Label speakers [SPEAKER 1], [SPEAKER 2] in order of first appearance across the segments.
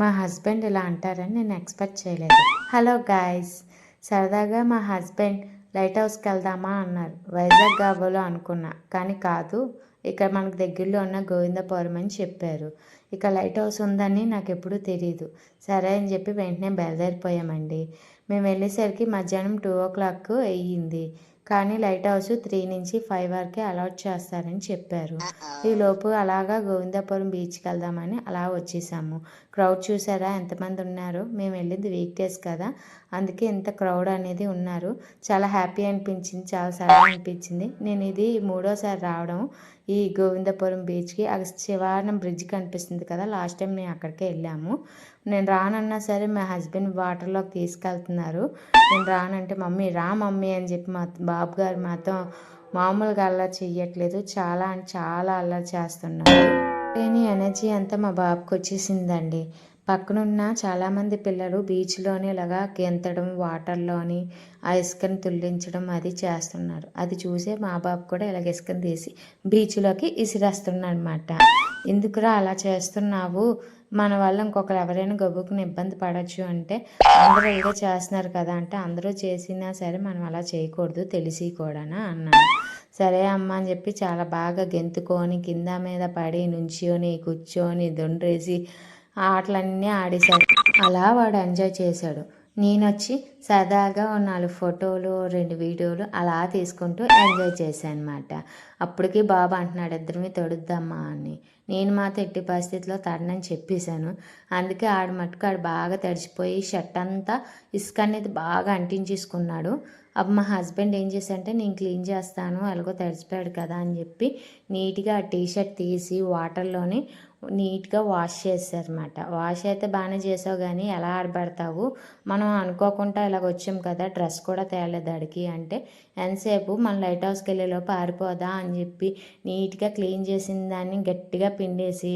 [SPEAKER 1] మా హస్బెండ్ ఇలా అంటారని నేను ఎక్స్పెక్ట్ చేయలేదు. హలో గాయ్స్, సరదాగా మా హస్బెండ్ లైట్ హౌస్కి వెళ్దామా అన్నారు. వైజాగ్ కాబోలు అనుకున్నా, కానీ కాదు, ఇక్కడ మనకు దగ్గరలో ఉన్న గోవిందపురం అని చెప్పారు. ఇక లైట్ హౌస్ ఉందని నాకు ఎప్పుడూ తెలియదు. సరే అని చెప్పి వెంటనే బయలుదేరిపోయామండి. మేము వెళ్ళేసరికి మధ్యాహ్నం 2:00 అయ్యింది. కానీ లైట్ హౌస్ 3 నుంచి 5 వరకే అలాట్ చేస్తారని చెప్పారు. ఈలోపు అలాగా గోవిందపురం బీచ్కి వెళ్దామని అలా వచ్చేసాము. క్రౌడ్ చూసారా ఎంతమంది ఉన్నారు. మేము వెళ్ళింది వీక్ డేస్ కదా, అందుకే ఇంత క్రౌడ్ అనేది ఉన్నారు. చాలా హ్యాపీ అనిపించింది, చాలా సరదా అనిపించింది. నేను ఇది 3వ సారి రావడం ఈ గోవిందపురం బీచ్కి. అక్కడ శివానం బ్రిడ్జ్ కనిపిస్తుంది కదా, లాస్ట్ టైం మేము అక్కడికే వెళ్ళాము. నేను రానన్నా సరే మా హస్బెండ్ వాటర్లోకి తీసుకెళ్తున్నారు. నేను రానంటే మమ్మీ రా మమ్మీ అని చెప్పి మా బాబు గారు మాతో మామూలుగా అల్లరి చెయ్యట్లేదు, చాలా అంటే చాలా అల్లరి చేస్తున్నారు. లేని ఎనర్జీ అంతా మా బాబుకి వచ్చేసిందండి. పక్కనున్న చాలామంది పిల్లలు బీచ్లోని ఇలాగా గెంతడం, వాటర్లోని ఆ ఇసుకని తుల్లించడం అది చేస్తున్నారు. అది చూసే మా బాబు కూడా ఇలాగ ఇసుకని తీసి బీచ్లోకి ఇసిరేస్తున్నాడు అనమాట. ఎందుకురా అలా చేస్తున్నావు, మన వల్ల ఇంకొకరు ఎవరైనా గబుక్కుని ఇబ్బంది పడవచ్చు అంటే, అందరూ ఏదో చేస్తున్నారు కదా అంటే, అందరూ చేసినా సరే మనం అలా చేయకూడదు తెలిసి కూడానా అన్నాను. సరే అమ్మ అని చెప్పి చాలా బాగా గెంతుకొని కింద మీద పడి నుంచొని కూర్చొని దొండ్రేసి ఆటలన్నీ ఆడేశాడు. అలా వాడు ఎంజాయ్ చేశాడు. నేనొచ్చి సరదాగా 4 ఫోటోలు 2 వీడియోలు అలా తీసుకుంటూ ఎంజాయ్ చేశాను అనమాట. అప్పటికి బాబు అంటున్నాడు ఇద్దరిని తొడుద్దామా అని. నేను మాత్రం ఎట్టి పరిస్థితిలో తడనని చెప్పేశాను. అందుకే ఆడు మట్టుకు ఆడు బాగా తడిచిపోయి షర్ట్ అంతా ఇసుక అనేది బాగా అంటించేసుకున్నాడు. అప్పుడు మా హస్బెండ్ ఏం చేశాడంటే నేను క్లీన్ చేస్తాను ఎలాగో తడిచిపోయాడు కదా అని చెప్పి నీట్గా ఆ టీషర్ట్ తీసి వాటర్లోని నీట్గా వాష్ చేశారన్నమాట. వాష్ అయితే బాగానే చేసావు కానీ ఎలా ఆడబెడతావు, మనం అనుకోకుండా ఇలాగ వచ్చాం కదా, డ్రెస్ కూడా తేలేదు అడిగి అంటే, ఎంతసేపు మన లైట్ హౌస్కి వెళ్ళేలోపు ఆరిపోదా అని చెప్పి నీట్గా క్లీన్ చేసిన దాన్ని గట్టిగా పిండేసి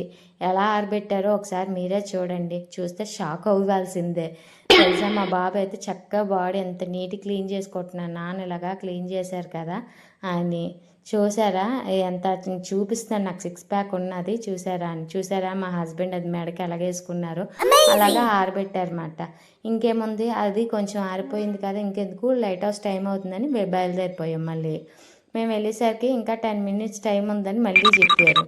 [SPEAKER 1] ఎలా ఆరబెట్టారో ఒకసారి మీరే చూడండి. చూస్తే షాక్ అవ్వాల్సిందే తెలుసా. మా బాబు అయితే చక్కగా బాడీ ఎంత నీట్ క్లీన్ చేసుకుంటున్నాను, నాన్న ఇలాగా క్లీన్ చేశారు కదా అని. చూసారా ఎంత చూపిస్తాను, నాకు 6 ప్యాక్ ఉన్నది చూసారా అని. చూసారా మా హస్బెండ్ అది మెడకి ఎలాగేసుకున్నారు, అలాగా ఆరబెట్టారన్నమాట. ఇంకేముంది, అది కొంచెం ఆరిపోయింది కదా, ఇంకెందుకు లైట్ హౌస్ టైం అవుతుందని బయలుదేరిపోయాం. మళ్ళీ మేము వెళ్ళేసరికి ఇంకా 10 మినిట్స్ టైం ఉందని మళ్ళీ చెప్పారు.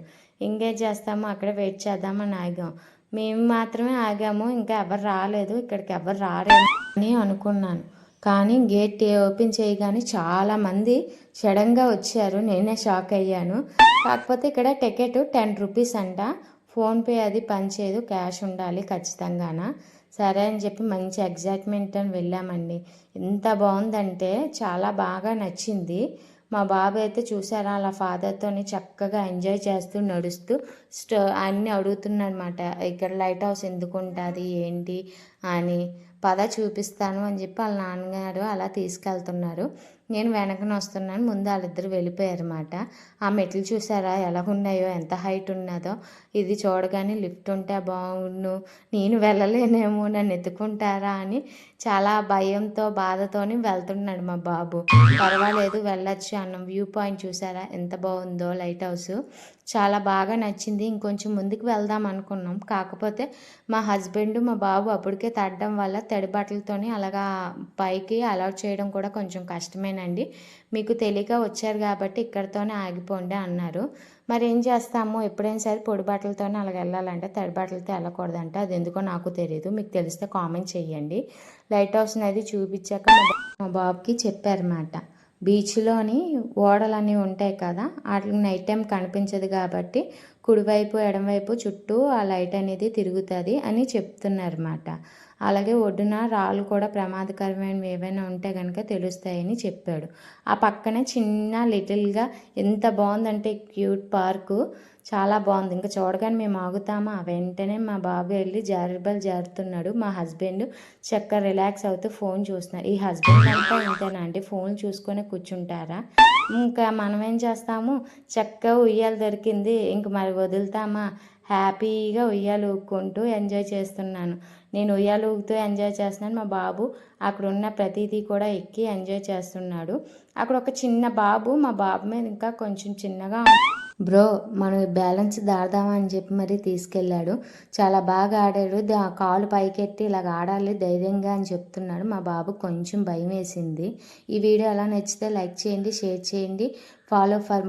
[SPEAKER 1] ఇంకేం చేస్తాము, అక్కడ వెయిట్ చేద్దామని ఆగాం. మేము మాత్రమే ఆగాము, ఇంకా ఎవరు రాలేదు, ఇక్కడికి ఎవరు రారేమో అని అనుకున్నాను. కానీ గేట్ ఓపెన్ చేయగానే చాలామంది సడన్గా వచ్చారు. నేనే షాక్ అయ్యాను. కాకపోతే ఇక్కడ టికెట్ 10 రూపీస్ అంట. ఫోన్పే అది పనిచేయదు, క్యాష్ ఉండాలి ఖచ్చితంగాన. సరే అని చెప్పి మంచి ఎగ్జైట్మెంట్ అని వెళ్ళామండి. ఎంత బాగుందంటే చాలా బాగా నచ్చింది. మా బాబు అయితే చూసారా అలా ఫాదర్తోని చక్కగా ఎంజాయ్ చేస్తూ నడుస్తూ అన్నీ అడుగుతున్నాడనమాట. ఇక్కడ లైట్ హౌస్ ఎందుకు ఉంటుంది ఏంటి అని. పద చూపిస్తాను అని చెప్పి వాళ్ళ నాన్నగారు అలా తీసుకెళ్తున్నారు. నేను వెనకన వస్తున్నాను, ముందు వాళ్ళిద్దరు వెళ్ళిపోయారన్నమాట. ఆ మెట్లు చూసారా ఎలా ఉన్నాయో, ఎంత హైట్ ఉన్నదో. ఇది చూడగానే లిఫ్ట్ ఉంటే బాగుండు, నేను వెళ్ళలేనేమో, నన్ను ఎత్తుకుంటారా అని చాలా భయంతో బాధతోని వెళ్తున్నాడు మా బాబు. పర్వాలేదు వెళ్ళొచ్చు అన్న. వ్యూ పాయింట్ చూసారా ఎంత బాగుందో లైట్ హౌస్, చాలా బాగా నచ్చింది. ఇంకొంచెం ముందుకు వెళ్దాం అనుకున్నాం, కాకపోతే మా హస్బెండ్ మా బాబు అప్పటికే తడడం వల్ల తడి బట్టలతోని అలాగా పైకి అలౌట్ చేయడం కూడా కొంచెం కష్టమేనండి. మీకు తెలియక వచ్చారు కాబట్టి ఇక్కడితోనే ఆగిపోండి అన్నారు. మరి ఏం చేస్తాము, ఎప్పుడైనా సరే పొడి బట్టలతోనే అలాగ వెళ్ళాలంటే తడి బట్టలతో వెళ్ళకూడదంట. అది ఎందుకో నాకు తెలియదు, మీకు తెలిస్తే కామెంట్ చేయండి. లైట్ హౌస్ అనేది చూపించాక మా బాబుకి చెప్పారన్నమాట. బీచ్లోని ఓడలన్నీ ఉంటాయి కదా, వాటికి నైట్ టైం కనిపించదు కాబట్టి కుడివైపు ఎడమవైపు చుట్టూ ఆ లైట్ అనేది తిరుగుతుంది అని చెప్తున్నారన్నమాట. అలాగే ఒడ్డున రాళ్ళు కూడా ప్రమాదకరమైనవి ఏవైనా ఉంటే కనుక తెలుస్తాయని చెప్పాడు. ఆ పక్కనే చిన్న లిటిల్గా ఎంత బాగుందంటే క్యూట్ పార్కు, చాలా బాగుంది. ఇంకా చూడగానే మేము ఆగుతామా, వెంటనే మా బాబు వెళ్ళి జారుబలు జారుతున్నాడు. మా హస్బెండ్ చక్కగా రిలాక్స్ అవుతూ ఫోన్ చూస్తున్నారు. ఈ హస్బెండ్ అంతా ఇంతేనా అండి, ఫోన్ చూసుకొని కూర్చుంటారా. ఇంకా మనం ఏం చేస్తాము, చక్కగా ఉయ్యాల దొరికింది ఇంక మరి వదులుతామా, హ్యాపీగా ఉయ్యాలు ఊక్కుంటూ ఎంజాయ్ చేస్తున్నాను. నేను ఉయ్యాలు ఊగుతూ ఎంజాయ్ చేస్తున్నాను, మా బాబు అక్కడ ఉన్న ప్రతిదీ కూడా ఎక్కి ఎంజాయ్ చేస్తున్నాడు. అక్కడ ఒక చిన్న బాబు, మా బాబు మీద ఇంకా కొంచెం చిన్నగా బ్రో మనం బ్యాలెన్స్ దాడదామా అని చెప్పి మరీ తీసుకెళ్ళాడు. చాలా బాగా ఆడాడు. కాలు పైకెత్తి ఇలాగ ఆడాలి ధైర్యంగా అని చెప్తున్నాడు. మా బాబు కొంచెం భయం వేసింది. ఈ వీడియో ఎలా నచ్చితే లైక్ చేయండి, షేర్ చేయండి, ఫాలో ఫర్